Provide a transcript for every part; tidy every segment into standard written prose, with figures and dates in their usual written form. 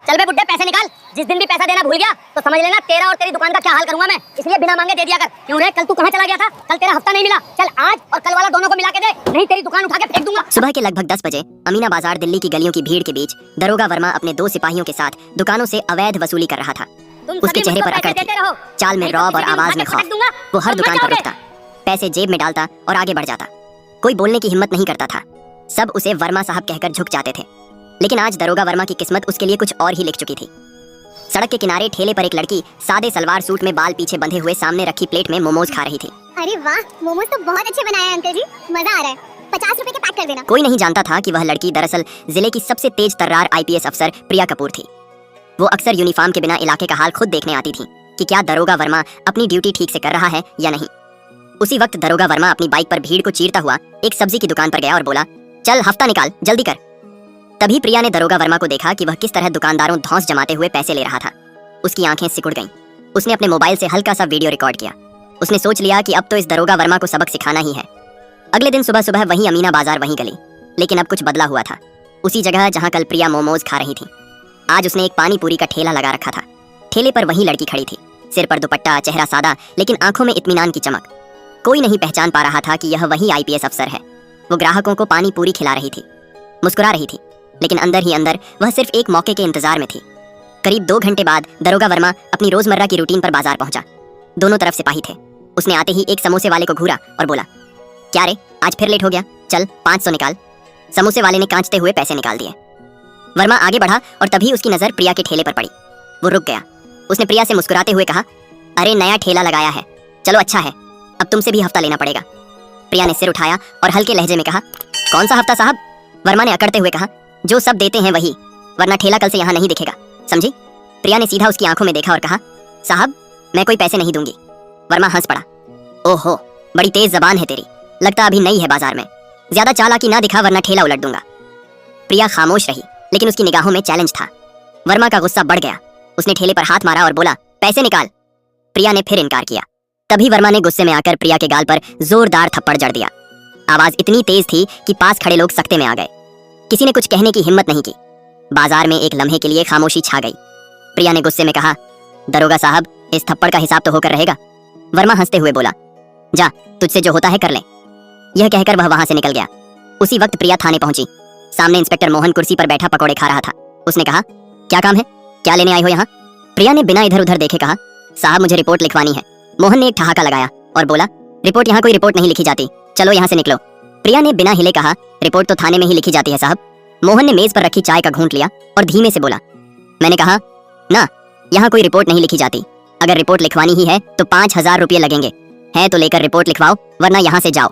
चल बे बुड्ढे पैसे निकाल। जिस दिन भी पैसा देना भूल गया तो समझ लेना तेरा और तेरी दुकान का क्या हाल करूंगा मैं। इसलिए बिना मांगे दे दिया कर। क्यों रे, कल तू कहाँ चला गया था? कल तेरा हफ्ता नहीं मिला। चल आज और कल वाला दोनों को मिला के दे, नहीं तेरी दुकान उठा के फेंक दूंगा। सुबह के लगभग 10 बजे अमीना बाजार दिल्ली की गलियों की भीड़ के बीच दरोगा वर्मा अपने 2 सिपाहियों के साथ दुकानों से अवैध वसूली कर रहा था। उसके चेहरे पर अकड़ थी, चाल में रौब और आवाज में खौफ। वो हर दुकान पर रुकता, पैसे जेब में डालता और आगे बढ़ जाता। कोई बोलने की हिम्मत नहीं करता था। सब उसे वर्मा साहब कहकर झुक जाते थे। लेकिन आज दरोगा वर्मा की किस्मत उसके लिए कुछ और ही लिख चुकी थी। सड़क के किनारे ठेले पर एक लड़की सादे सलवार सूट में बाल पीछे बंधे हुए सामने रखी प्लेट में मोमोज खा रही थी। अरे वाह, मोमोज तो बहुत अच्छे बनाए हैं अंकल जी, मजा आ रहा है। 50 रुपए के पैक कर देना। कोई नहीं जानता था कि वह लड़की दरअसल जिले की सबसे तेज तर्रार IPS अफसर प्रिया कपूर थी। वो अक्सर यूनिफॉर्म के बिना इलाके का हाल खुद देखने आती थी कि क्या दरोगा वर्मा अपनी ड्यूटी ठीक से कर रहा है या नहीं। उसी वक्त दरोगा वर्मा अपनी बाइक पर भीड़ को चीरता हुआ एक सब्जी की दुकान पर गया और बोला, चल हफ्ता निकाल, जल्दी कर। तभी प्रिया ने दरोगा वर्मा को देखा कि वह किस तरह दुकानदारों धौंस जमाते हुए पैसे ले रहा था। उसकी आंखें सिकुड़ गईं। उसने अपने मोबाइल से हल्का सा वीडियो रिकॉर्ड किया। उसने सोच लिया कि अब तो इस दरोगा वर्मा को सबक सिखाना ही है। अगले दिन सुबह सुबह वही अमीना बाजार वहीं गली, लेकिन अब कुछ बदला हुआ था। उसी जगह जहां कल प्रिया मोमोज खा रही थी, आज उसने एक पानी पूरी का ठेला लगा रखा था। ठेले पर वही लड़की खड़ी थी, सिर पर दुपट्टा, चेहरा सादा, लेकिन आंखों में इत्मीनान की चमक। कोई नहीं पहचान पा रहा था कि यह वही IPS अफसर है। वो ग्राहकों को पानी पूरी खिला रही थी, मुस्कुरा रही थी, लेकिन अंदर ही अंदर वह सिर्फ एक मौके के इंतजार में थी। करीब 2 घंटे बाद दरोगा वर्मा अपनी रोजमर्रा की रूटीन पर बाजार पहुंचा। दोनों तरफ सिपाही थे। उसने आते ही एक समोसे वाले को घूरा और बोला, क्या रे, आज फिर लेट हो गया, चल 500 निकाल। समोसे वाले ने कांचते हुए पैसे निकाल दिए। वर्मा आगे बढ़ा और तभी उसकी नजर प्रिया के ठेले पर पड़ी। वो रुक गया। उसने प्रिया से मुस्कुराते हुए कहा, अरे नया ठेला लगाया है, चलो अच्छा है, अब तुमसे भी हफ्ता लेना पड़ेगा। प्रिया ने सिर उठाया और हल्के लहजे में कहा, कौन सा हफ्ता साहब? वर्मा ने अकड़ते हुए कहा, जो सब देते हैं वही, वरना ठेला कल से यहाँ नहीं दिखेगा, समझी? प्रिया ने सीधा उसकी आंखों में देखा और कहा, साहब मैं कोई पैसे नहीं दूंगी। वर्मा हंस पड़ा, ओहो बड़ी तेज जबान है तेरी, लगता अभी नई है बाजार में, ज्यादा चालाकी ना दिखा वरना ठेला उलट दूंगा। प्रिया खामोश रही, लेकिन उसकी निगाहों में चैलेंज था। वर्मा का गुस्सा बढ़ गया। उसने ठेले पर हाथ मारा और बोला, पैसे निकाल। प्रिया ने फिर इनकार किया। तभी वर्मा ने गुस्से में आकर प्रिया के गाल पर जोरदार थप्पड़ जड़ दिया। आवाज इतनी तेज थी कि पास खड़े लोग सकते में आ गए। किसी ने कुछ कहने की हिम्मत नहीं की। बाजार में एक लम्हे के लिए खामोशी छा गई। प्रिया ने गुस्से में कहा, दरोगा साहब इस थप्पड़ का हिसाब तो होकर रहेगा। वर्मा हंसते हुए बोला, जा तुझसे जो होता है कर ले। यह कहकर वह वहां से निकल गया। उसी वक्त प्रिया थाने पहुंची। सामने इंस्पेक्टर मोहन कुर्सी पर बैठा पकौड़े खा रहा था। उसने कहा, क्या काम है, क्या लेने आई हो यहाँ? प्रिया ने बिना इधर उधर देखे कहा, साहब मुझे रिपोर्ट लिखवानी है। मोहन ने एक ठहाका लगाया और बोला, रिपोर्ट यहाँ कोई रिपोर्ट नहीं लिखी जाती, चलो यहाँ से निकलो। प्रिया ने बिना हिले कहा, रिपोर्ट तो थाने में ही लिखी जाती है साहब। मोहन ने मेज पर रखी चाय का घूंट लिया और धीमे से बोला, मैंने कहा ना, यहाँ कोई रिपोर्ट नहीं लिखी जाती। अगर रिपोर्ट लिखवानी ही है तो 5000 रुपये लगेंगे। है तो लेकर रिपोर्ट लिखवाओ, वरना यहाँ से जाओ।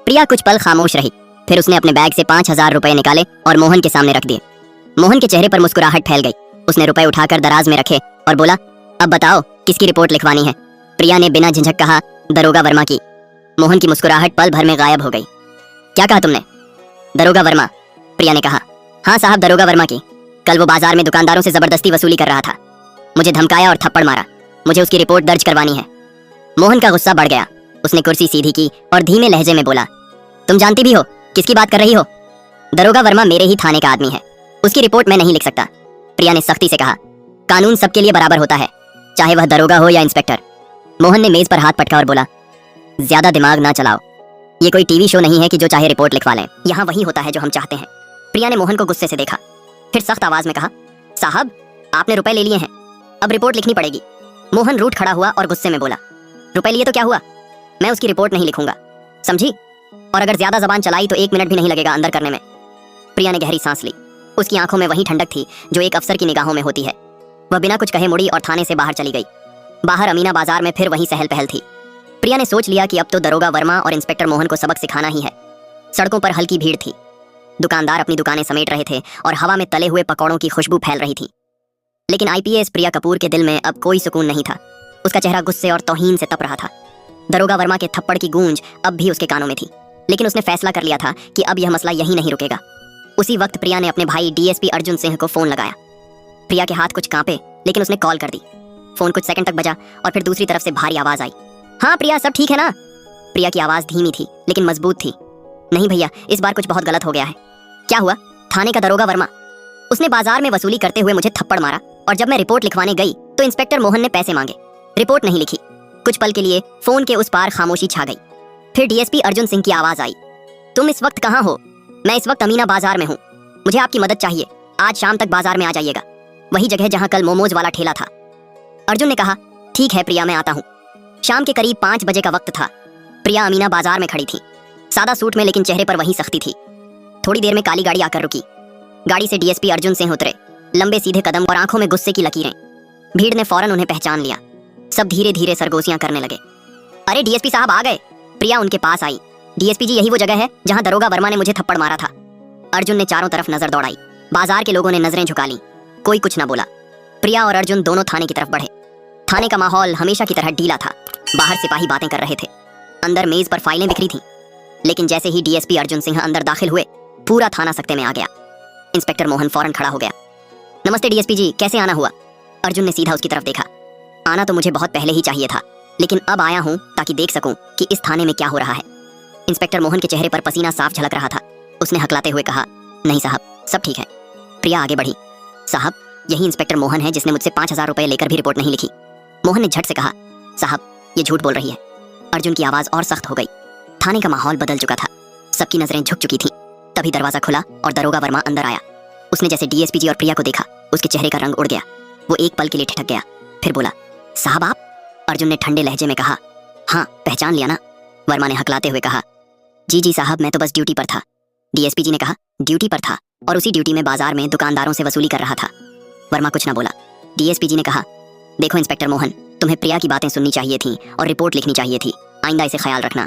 प्रिया कुछ पल खामोश रही, फिर उसने अपने बैग से 5000 रुपए निकाले और मोहन के सामने रख दिए। मोहन के चेहरे पर मुस्कुराहट फैल गई। उसने रुपए उठाकर दराज में रखे और बोला, अब बताओ किसकी रिपोर्ट लिखवानी है? प्रिया ने बिना झिझक कहा, दरोगा वर्मा की। मोहन की मुस्कुराहट पल भर में गायब हो गई। क्या कहा तुमने? दरोगा वर्मा। प्रिया ने कहा, हाँ साहब दरोगा वर्मा की। कल वो बाजार में दुकानदारों से जबरदस्ती वसूली कर रहा था, मुझे धमकाया और थप्पड़ मारा। मुझे उसकी रिपोर्ट दर्ज करवानी है। मोहन का गुस्सा बढ़ गया। उसने कुर्सी सीधी की और धीमे लहजे में बोला, तुम जानती भी हो किसकी बात कर रही हो? दरोगा वर्मा मेरे ही थाने का आदमी है, उसकी रिपोर्ट मैं नहीं लिख सकता। प्रिया ने सख्ती से कहा, कानून सबके लिए बराबर होता है, चाहे वह दरोगा हो या इंस्पेक्टर। मोहन ने मेज पर हाथ पटका और बोला, ज्यादा दिमाग ना चलाओ, ये कोई टीवी शो नहीं है कि जो चाहे रिपोर्ट लिखवा लें। यहाँ वही होता है जो हम चाहते हैं। प्रिया ने मोहन को गुस्से से देखा, फिर सख्त आवाज में कहा, साहब आपने रुपए ले लिए हैं, अब रिपोर्ट लिखनी पड़ेगी। मोहन रूठ खड़ा हुआ और गुस्से में बोला, रुपए लिए तो क्या हुआ, मैं उसकी रिपोर्ट नहीं लिखूंगा, समझी? और अगर ज्यादा जबान चलाई तो 1 मिनट भी नहीं लगेगा अंदर करने में। प्रिया ने गहरी सांस ली। उसकी आंखों में वही ठंडक थी जो एक अफसर की निगाहों में होती है। वह बिना कुछ कहे मुड़ी और थाने से बाहर चली गई। बाहर अमीना बाजार में फिर वही सहल पहल थी। प्रिया ने सोच लिया कि अब तो दरोगा वर्मा और इंस्पेक्टर मोहन को सबक सिखाना ही है। सड़कों पर हल्की भीड़ थी। दुकानदार अपनी दुकानें समेट रहे थे और हवा में तले हुए पकौड़ों की खुशबू फैल रही थी। लेकिन IPS प्रिया कपूर के दिल में अब कोई सुकून नहीं था। उसका चेहरा गुस्से और तौहीन से तप रहा था। दरोगा वर्मा के थप्पड़ की गूंज अब भी उसके कानों में थी, लेकिन उसने फैसला कर लिया था कि अब यह मसला यहीं नहीं रुकेगा। उसी वक्त प्रिया ने अपने भाई DSP अर्जुन सिंह को फोन लगाया। प्रिया के हाथ कुछ कांपे, लेकिन उसने कॉल कर दी। फोन कुछ सेकंड तक बजा और फिर दूसरी तरफ से भारी आवाज आई, हाँ प्रिया सब ठीक है ना? प्रिया की आवाज धीमी थी लेकिन मजबूत थी। नहीं भैया, इस बार कुछ बहुत गलत हो गया है। क्या हुआ? थाने का दरोगा वर्मा। उसने बाजार में वसूली करते हुए मुझे थप्पड़ मारा और जब मैं रिपोर्ट लिखवाने गई तो इंस्पेक्टर मोहन ने पैसे मांगे। रिपोर्ट नहीं लिखी। कुछ पल के लिए फोन के उस पार खामोशी छा गई। फिर डीएसपी अर्जुन सिंह की आवाज आई, तुम इस वक्त कहाँ हो? मैं इस वक्त अमीना बाजार में हूँ, मुझे आपकी मदद चाहिए। आज शाम तक बाजार में आ जाइएगा, वही जगह जहाँ कल मोमोज वाला ठेला था। अर्जुन ने कहा, ठीक है प्रिया, मैं आता हूँ। शाम के करीब 5 बजे का वक्त था। प्रिया अमीना बाजार में खड़ी थी, सादा सूट में, लेकिन चेहरे पर वही सख्ती थी। थोड़ी देर में काली गाड़ी आकर रुकी। गाड़ी से डीएसपी अर्जुन सिंह उतरे, लंबे सीधे कदम और आंखों में गुस्से की लकीरें। भीड़ ने फौरन उन्हें पहचान लिया। सब धीरे धीरे सरगोशियां करने लगे। अरे डीएसपी साहब आ गए। प्रिया उनके पास आई। डीएसपी जी, यही वो जगह है जहां दरोगा वर्मा ने मुझे थप्पड़ मारा था। अर्जुन ने चारों तरफ नजर दौड़ाई। बाजार के लोगों ने नजरें झुका ली, कोई कुछ ना बोला। प्रिया और अर्जुन दोनों थाने की तरफ बढ़े। थाने का माहौल हमेशा की तरह ढीला था। बाहर सिपाही बातें कर रहे थे, अंदर मेज पर फाइलें बिखरी थीं। लेकिन जैसे ही डीएसपी अर्जुन सिंह अंदर दाखिल हुए, पूरा थाना सकते में आ गया। इंस्पेक्टर मोहन फौरन खड़ा हो गया। नमस्ते डीएसपी जी, कैसे आना हुआ? अर्जुन ने सीधा उसकी तरफ देखा। आना तो मुझे बहुत पहले ही चाहिए था, लेकिन अब आया हूं ताकि देख सकूं कि इस थाने में क्या हो रहा है। इंस्पेक्टर मोहन के चेहरे पर पसीना साफ झलक रहा था। उसने हकलाते हुए कहा, नहीं साहब, सब ठीक है। प्रिया आगे बढ़ी। साहब, यही इंस्पेक्टर मोहन है जिसने मुझसे 5000 रुपए लेकर भी रिपोर्ट नहीं लिखी। मोहन ने झट से कहा, साहब ये झूठ बोल रही है। अर्जुन की आवाज और सख्त हो गई। थाने का माहौल बदल चुका था, सबकी नजरें झुक चुकी थी। तभी दरवाजा खुला और दरोगा वर्मा अंदर आया। उसने जैसे डीएसपी जी और प्रिया को देखा, उसके चेहरे का रंग उड़ गया। वो एक पल के लिए ठिठक गया, फिर बोला, साहब आप? अर्जुन ने ठंडे लहजे में कहा, हाँ पहचान लिया ना? वर्मा ने हकलाते हुए कहा, जी साहब, मैं तो बस ड्यूटी पर था। डीएसपी जी ने कहा, ड्यूटी पर था और उसी ड्यूटी में बाजार में दुकानदारों से वसूली कर रहा था। वर्मा कुछ ना बोला। डीएसपी जी ने कहा, देखो इंस्पेक्टर मोहन, तुम्हें प्रिया की बातें सुननी चाहिए थी और रिपोर्ट लिखनी चाहिए थी, आइंदा इसे ख्याल रखना।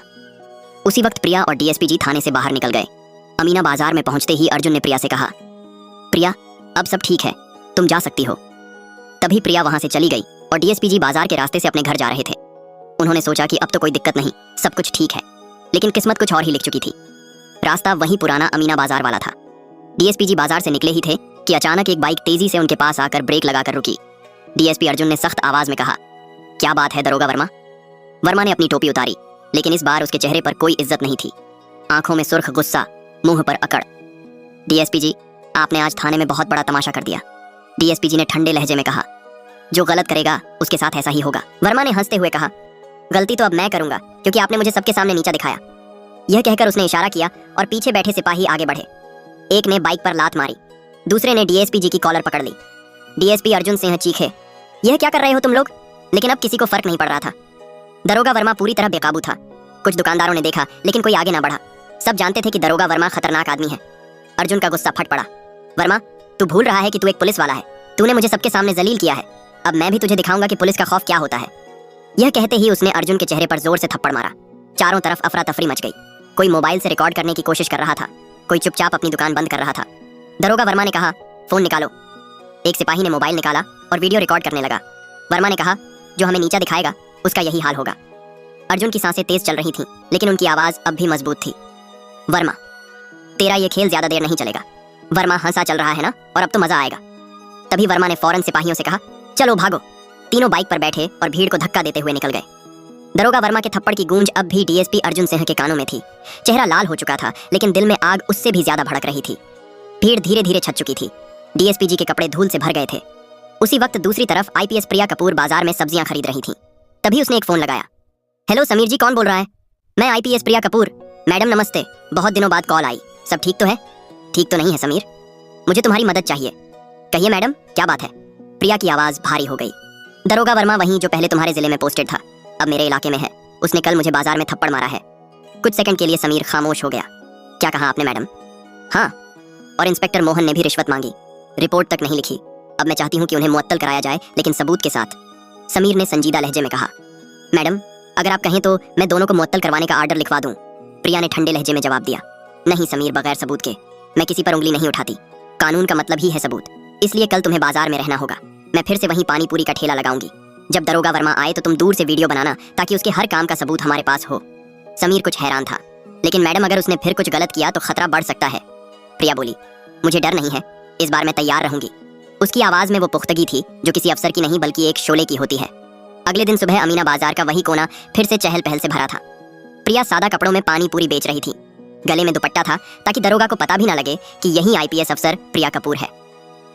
उसी वक्त प्रिया और डीएसपी जी थाने से बाहर निकल गए। अमीना बाजार में पहुंचते ही अर्जुन ने प्रिया से कहा, प्रिया अब सब ठीक है, तुम जा सकती हो। तभी प्रिया वहां से चली गई और डीएसपी जी बाजार के रास्ते से अपने घर जा रहे थे। उन्होंने सोचा कि अब तो कोई दिक्कत नहीं, सब कुछ ठीक है, लेकिन किस्मत कुछ और ही लिख चुकी थी। रास्ता वही पुराना अमीना बाजार वाला था। डीएसपी जी बाजार से निकले ही थे कि अचानक एक बाइक तेजी से उनके पास आकर ब्रेक लगाकर रुकी। डीएसपी अर्जुन ने सख्त आवाज में कहा, क्या बात है दरोगा वर्मा? वर्मा ने अपनी टोपी उतारी, लेकिन इस बार उसके चेहरे पर कोई इज्जत नहीं थी। आंखों में सुर्ख गुस्सा, मुंह पर अकड़। डीएसपी जी, आपने आज थाने में बहुत बड़ा तमाशा कर दिया। डीएसपी जी ने ठंडे लहजे में कहा, जो गलत करेगा उसके साथ ऐसा ही होगा। वर्मा ने हंसते हुए कहा, गलती तो अब मैं करूंगा क्योंकि आपने मुझे सबके सामने नीचा दिखाया। यह कहकर उसने इशारा किया और पीछे बैठे सिपाही आगे बढ़े। एक ने बाइक पर लात मारी, दूसरे ने डीएसपी जी की कॉलर पकड़ ली। डीएसपी अर्जुन सिंह चीखे, यह क्या कर रहे हो तुम लोग? लेकिन अब किसी को फर्क नहीं पड़ रहा था। दरोगा वर्मा पूरी तरह बेकाबू था। कुछ दुकानदारों ने देखा लेकिन कोई आगे ना बढ़ा। सब जानते थे कि दरोगा वर्मा खतरनाक आदमी है। अर्जुन का गुस्सा फट पड़ा। वर्मा, तू भूल रहा है कि तू एक पुलिस वाला है। तूने मुझे सबके सामने जलील किया है, अब मैं भी तुझे दिखाऊंगा कि पुलिस का खौफ क्या होता है। यह कहते ही उसने अर्जुन के चेहरे पर जोर से थप्पड़ मारा। चारों तरफ अफरा तफरी मच गई। कोई मोबाइल से रिकॉर्ड करने की कोशिश कर रहा था, कोई चुपचाप अपनी दुकान बंद कर रहा था। दरोगा वर्मा ने कहा, फोन निकालो। एक सिपाही ने मोबाइल निकाला और वीडियो रिकॉर्ड करने लगा। वर्मा ने कहा, जो हमें नीचा दिखाएगा उसका यही हाल होगा। अर्जुन की सांसें तेज चल रही थीं, लेकिन उनकी आवाज अब भी मजबूत थी। वर्मा, तेरा ये खेल ज्यादा देर नहीं चलेगा। वर्मा हंसा चल रहा है ना, और अब तो मजा आएगा। तभी वर्मा ने फौरन सिपाहियों से कहा, चलो भागो। तीनों बाइक पर बैठे और भीड़ को धक्का देते हुए निकल गए। दरोगा वर्मा के थप्पड़ की गूंज अब भी डीएसपी अर्जुन सिंह के कानों में थी। चेहरा लाल हो चुका था, लेकिन दिल में आग उससे भी ज्यादा भड़क रही थी। भीड़ धीरे धीरे छट चुकी थी। डीएसपी जी के कपड़े धूल से भर गए थे। उसी वक्त दूसरी तरफ आईपीएस प्रिया कपूर बाजार में सब्जियां खरीद रही थी। तभी उसने एक फोन लगाया। हेलो समीर जी, कौन बोल रहा है? मैं आईपीएस प्रिया कपूर। मैडम नमस्ते, बहुत दिनों बाद कॉल आई, सब ठीक तो है? ठीक तो नहीं है समीर, मुझे तुम्हारी मदद चाहिए। कहिए मैडम, क्या बात है? प्रिया की आवाज भारी हो गई। दरोगा वर्मा वहीं जो पहले तुम्हारे जिले में पोस्टेड था, अब मेरे इलाके में है। उसने कल मुझे बाजार में थप्पड़ मारा है। कुछ सेकंड के लिए समीर खामोश हो गया। क्या कहा आपने मैडम? हाँ, और इंस्पेक्टर मोहन ने भी रिश्वत मांगी, रिपोर्ट तक नहीं लिखी। अब मैं चाहती हूँ कि उन्हें मुअत्तल कराया जाए, लेकिन सबूत के साथ। समीर ने संजीदा लहजे में कहा। मैडम, अगर आप कहें तो मैं दोनों को मुअत्तल करवाने का आर्डर लिखवा दूं। प्रिया ने ठंडे लहजे में जवाब दिया। नहीं समीर, बगैर सबूत के मैं किसी पर उंगली नहीं उठाती। कानून का मतलब ही है सबूत, इसलिए कल तुम्हें बाजार में रहना होगा। मैं फिर से वहीं पानी पूरी का ठेला लगाऊंगी। जब दरोगा वर्मा आए तो तुम दूर से वीडियो बनाना, ताकि उसके हर काम का सबूत हमारे पास हो। समीर कुछ हैरान था। लेकिन मैडम, अगर उसने फिर कुछ गलत किया तो खतरा बढ़ सकता है। प्रिया बोली, मुझे डर नहीं है, इस बार मैं तैयार रहूंगी। उसकी आवाज में वो पुख्तगी थी जो किसी अफसर की नहीं बल्कि एक शोले की होती है। अगले दिन सुबह अमीना बाजार का वही कोना फिर से चहल पहल से भरा था। प्रिया सादा कपड़ों में पानी पूरी बेच रही थी। गले में दुपट्टा था ताकि दरोगा को पता भी ना लगे कि यही आईपीएस अफसर प्रिया कपूर है।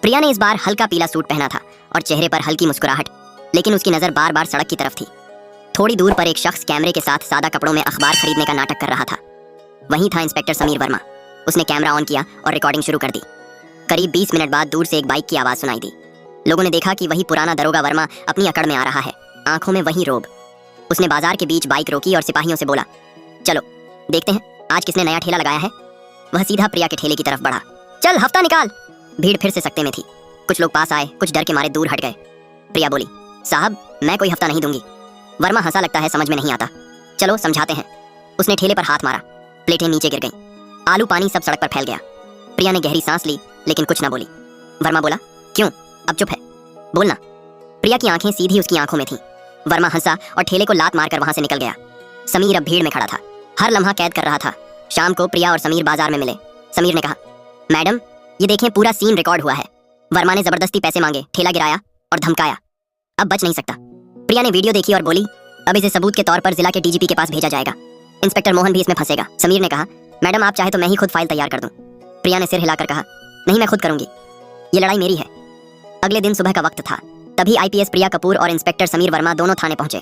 प्रिया ने इस बार हल्का पीला सूट पहना था और चेहरे पर हल्की मुस्कुराहट, लेकिन उसकी नजर बार बार सड़क की तरफ थी। थोड़ी दूर पर एक शख्स कैमरे के साथ सादा कपड़ों में अखबार खरीदने का नाटक कर रहा था। वहीं था इंस्पेक्टर समीर वर्मा। उसने कैमरा ऑन किया और रिकॉर्डिंग शुरू कर दी। करीब 20 मिनट बाद दूर से एक बाइक की आवाज सुनाई दी। लोगों ने देखा कि वही पुराना दरोगा वर्मा अपनी अकड़ में आ रहा है, आंखों में वही रोब। उसने बाजार के बीच बाइक रोकी और सिपाहियों से बोला, चलो देखते हैं आज किसने नया ठेला लगाया है। वह सीधा प्रिया के ठेले की तरफ बढ़ा। चल हफ्ता निकाल। भीड़ फिर से सकते में थी। कुछ लोग पास आए, कुछ डर के मारे दूर हट गए। प्रिया बोली, साहब मैं कोई हफ्ता नहीं दूंगी। वर्मा हंसा, लगता है समझ में नहीं आता। चलो समझाते हैं। उसने ठेले पर हाथ मारा, प्लेटें नीचे गिर गईं। आलू पानी सब सड़क पर फैल गया। प्रिया ने गहरी सांस ली लेकिन कुछ ना बोली। वर्मा बोला, क्यों अब चुप है, बोलना। प्रिया की आंखें सीधी उसकी आंखों में थीं। वर्मा हंसा और ठेले को लात मारकर वहां से निकल गया। समीर अब भीड़ में खड़ा था, हर लम्हा कैद कर रहा था। शाम को प्रिया और समीर बाजार में मिले। समीर ने कहा, मैडम ये देखें पूरा सीन रिकॉर्ड हुआ है। वर्मा ने जबरदस्ती पैसे मांगे, ठेला गिराया और धमकाया, अब बच नहीं सकता। प्रिया ने वीडियो देखी और बोली, अब इसे सबूत के तौर पर जिला के डीजीपी के पास भेजा जाएगा। इंस्पेक्टर मोहन भी इसमें फंसेगा। समीर ने कहा, मैडम आप चाहे तो मैं ही खुद फाइल तैयार कर दूं। प्रिया ने सिर हिलाकर कहा, नहीं मैं खुद करूंगी, ये लड़ाई मेरी है। अगले दिन सुबह का वक्त था। तभी आईपीएस प्रिया कपूर और इंस्पेक्टर समीर वर्मा दोनों थाने पहुंचे।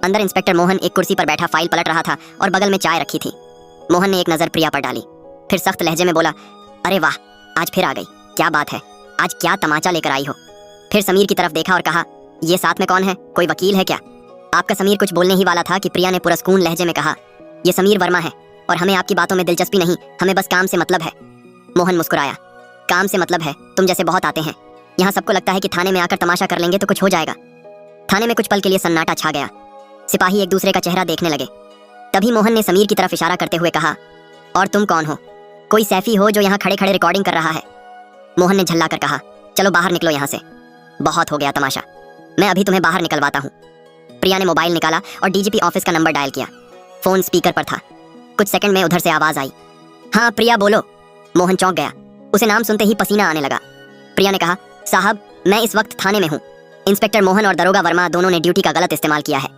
अंदर इंस्पेक्टर मोहन एक कुर्सी पर बैठा फाइल पलट रहा था और बगल में चाय रखी थी। मोहन ने एक नजर प्रिया पर डाली, फिर सख्त लहजे में बोला, अरे वाह आज फिर आ गई, क्या बात है, आज क्या तमाचा लेकर आई हो। फिर समीर की तरफ देखा और कहा, ये साथ में कौन है, कोई वकील है क्या? आपका समीर कुछ बोलने ही वाला था कि प्रिया ने पुरस्कून लहजे में कहा, ये समीर वर्मा है और हमें आपकी बातों में दिलचस्पी नहीं, हमें बस काम से मतलब है। मोहन मुस्कुराया, काम से मतलब है, तुम जैसे बहुत आते हैं। यहाँ सबको लगता है कि थाने में आकर तमाशा कर लेंगे तो कुछ हो जाएगा। थाने में कुछ पल के लिए सन्नाटा छा गया। सिपाही एक दूसरे का चेहरा देखने लगे। तभी मोहन ने समीर की तरफ इशारा करते हुए कहा, और तुम कौन हो? कोई सैफी हो जो यहाँ खड़े खड़े रिकॉर्डिंग कर रहा है? मोहन ने झल्ला कर कहा, चलो बाहर निकलो यहाँ से, बहुत हो गया तमाशा, मैं अभी तुम्हें बाहर निकलवाता हूँ। प्रिया ने मोबाइल निकाला और डीजीपी ऑफिस का नंबर डायल किया। फोन स्पीकर पर था। कुछ सेकंड में उधर से आवाज आई, हाँ प्रिया बोलो। मोहन चौंक गया, उसे नाम सुनते ही पसीना आने लगा। प्रिया ने कहा, साहब मैं इस वक्त थाने में हूँ। इंस्पेक्टर मोहन और दरोगा वर्मा दोनों ने ड्यूटी का गलत इस्तेमाल किया है।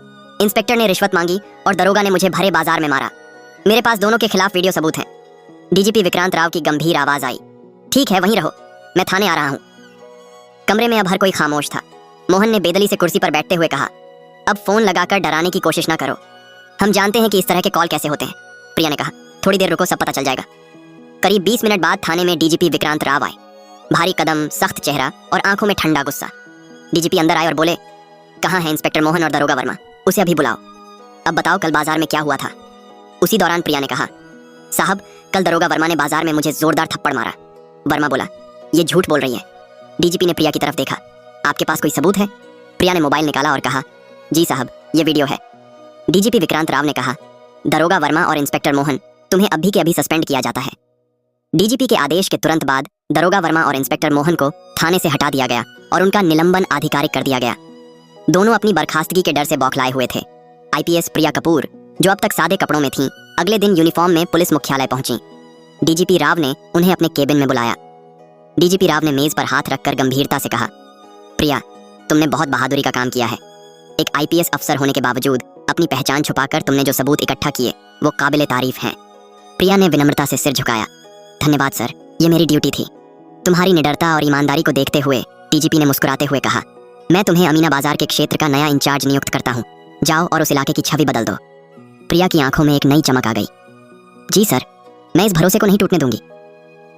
इंस्पेक्टर ने रिश्वत मांगी और दरोगा ने मुझे भरे बाजार में मारा। मेरे पास दोनों के खिलाफ वीडियो सबूत हैं। डीजीपी विक्रांत राव की गंभीर आवाज आई, ठीक है वहीं रहो, मैं थाने आ रहा हूँ। कमरे में अब हर कोई खामोश था। मोहन ने बेदली से कुर्सी पर बैठते हुए कहा, अब फोन लगाकर डराने की कोशिश ना करो, हम जानते हैं कि इस तरह के कॉल कैसे होते हैं। प्रिया ने कहा, थोड़ी देर रुको, सब पता चल जाएगा। करीब 20 मिनट बाद थाने में डीजीपी विक्रांत राव आए। भारी कदम, सख्त चेहरा और आंखों में ठंडा गुस्सा। डीजीपी अंदर आए और बोले, कहाँ है इंस्पेक्टर मोहन और दरोगा वर्मा, उसे अभी बुलाओ। अब बताओ कल बाजार में क्या हुआ था? उसी दौरान प्रिया ने कहा, साहब कल दरोगा वर्मा ने बाजार में मुझे जोरदार थप्पड़ मारा। वर्मा बोला, ये झूठ बोल रही है। डीजीपी ने प्रिया की तरफ देखा, आपके पास कोई सबूत है? प्रिया ने मोबाइल निकाला और कहा, जी साहब ये वीडियो है। डीजीपी विक्रांत राव ने कहा, दरोगा वर्मा और इंस्पेक्टर मोहन तुम्हें अभी के अभी सस्पेंड किया जाता है। डीजीपी के आदेश के तुरंत बाद दरोगा वर्मा और इंस्पेक्टर मोहन को थाने से हटा दिया गया और उनका निलंबन आधिकारिक कर दिया गया। दोनों अपनी बर्खास्तगी के डर से बौखलाए हुए थे। आईपीएस प्रिया कपूर जो अब तक सादे कपड़ों में थीं, अगले दिन यूनिफॉर्म में पुलिस मुख्यालय पहुंची। डीजीपी राव ने उन्हें अपने केबिन में बुलाया। डीजीपी राव ने मेज पर हाथ रखकर गंभीरता से कहा, प्रिया तुमने बहुत बहादुरी का काम किया है। एक आईपीएस अफसर होने के बावजूद अपनी पहचान छुपाकर तुमने जो सबूत इकट्ठा किए वो काबिले तारीफ हैं। प्रिया ने विनम्रता से सिर झुकाया, धन्यवाद सर, ये मेरी ड्यूटी थी। तुम्हारी निडरता और ईमानदारी को देखते हुए डीजीपी ने मुस्कुराते हुए कहा, मैं तुम्हें अमीना बाजार के क्षेत्र का नया इंचार्ज नियुक्त करता हूँ, जाओ और उस इलाके की छवि बदल दो। प्रिया की आंखों में एक नई चमक आ गई। जी सर, मैं इस भरोसे को नहीं टूटने दूंगी।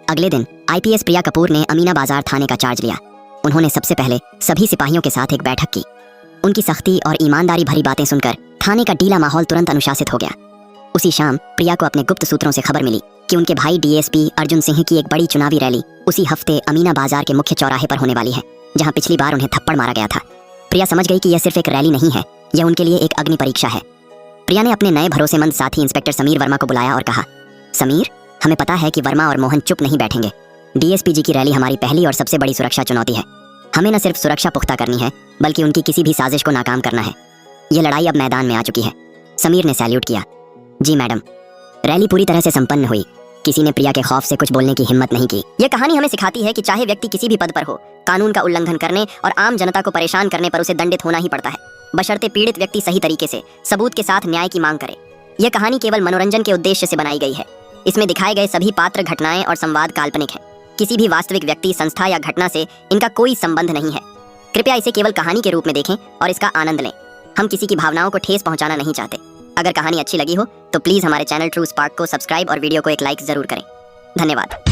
अगले दिन आईपीएस प्रिया कपूर ने अमीना बाजार थाने का चार्ज लिया। उन्होंने सबसे पहले सभी सिपाहियों के साथ एक बैठक की। उनकी सख्ती और ईमानदारी भरी बातें सुनकर थाने का ढीला माहौल तुरंत अनुशासित हो गया। उसी शाम प्रिया को अपने गुप्त सूत्रों से खबर मिली कि उनके भाई डीएसपी अर्जुन सिंह की एक बड़ी चुनावी रैली उसी हफ्ते अमीना बाजार के मुख्य चौराहे पर होने वाली है, जहां पिछली बार उन्हें थप्पड़ मारा गया था। प्रिया समझ गई कि यह सिर्फ एक रैली नहीं है, यह उनके लिए एक अग्नि परीक्षा है। प्रिया ने अपने नए भरोसेमंद साथी इंस्पेक्टर समीर वर्मा को बुलाया और कहा, समीर हमें पता है कि वर्मा और मोहन चुप नहीं बैठेंगे। डीएसपी जी की रैली हमारी पहली और सबसे बड़ी सुरक्षा चुनौती है। हमें न सिर्फ सुरक्षा पुख्ता करनी है बल्कि उनकी किसी भी साजिश को नाकाम करना है। यह लड़ाई अब मैदान में आ चुकी है। समीर ने सैल्यूट किया। जी मैडम। रैली पूरी तरह से संपन्न हुई। किसी ने प्रिया के खौफ से कुछ बोलने की हिम्मत नहीं की। यह कहानी हमें सिखाती है कि चाहे व्यक्ति किसी भी पद पर हो, कानून का उल्लंघन करने और आम जनता को परेशान करने पर उसे दंडित होना ही पड़ता है, बशर्ते पीड़ित व्यक्ति सही तरीके से सबूत के साथ न्याय की मांग करे। यह कहानी केवल मनोरंजन के उद्देश्य से बनाई गई है। इसमें दिखाए गए सभी पात्र, घटनाएं और संवाद काल्पनिक है। किसी भी वास्तविक व्यक्ति, संस्था या घटना से इनका कोई संबंध नहीं है। कृपया इसे केवल कहानी के रूप में देखें और इसका आनंद लें। हम किसी की भावनाओं को ठेस पहुंचाना नहीं चाहते। अगर कहानी अच्छी लगी हो तो प्लीज हमारे चैनल ट्रू स्पार्क को सब्सक्राइब और वीडियो को एक लाइक जरूर करें। धन्यवाद।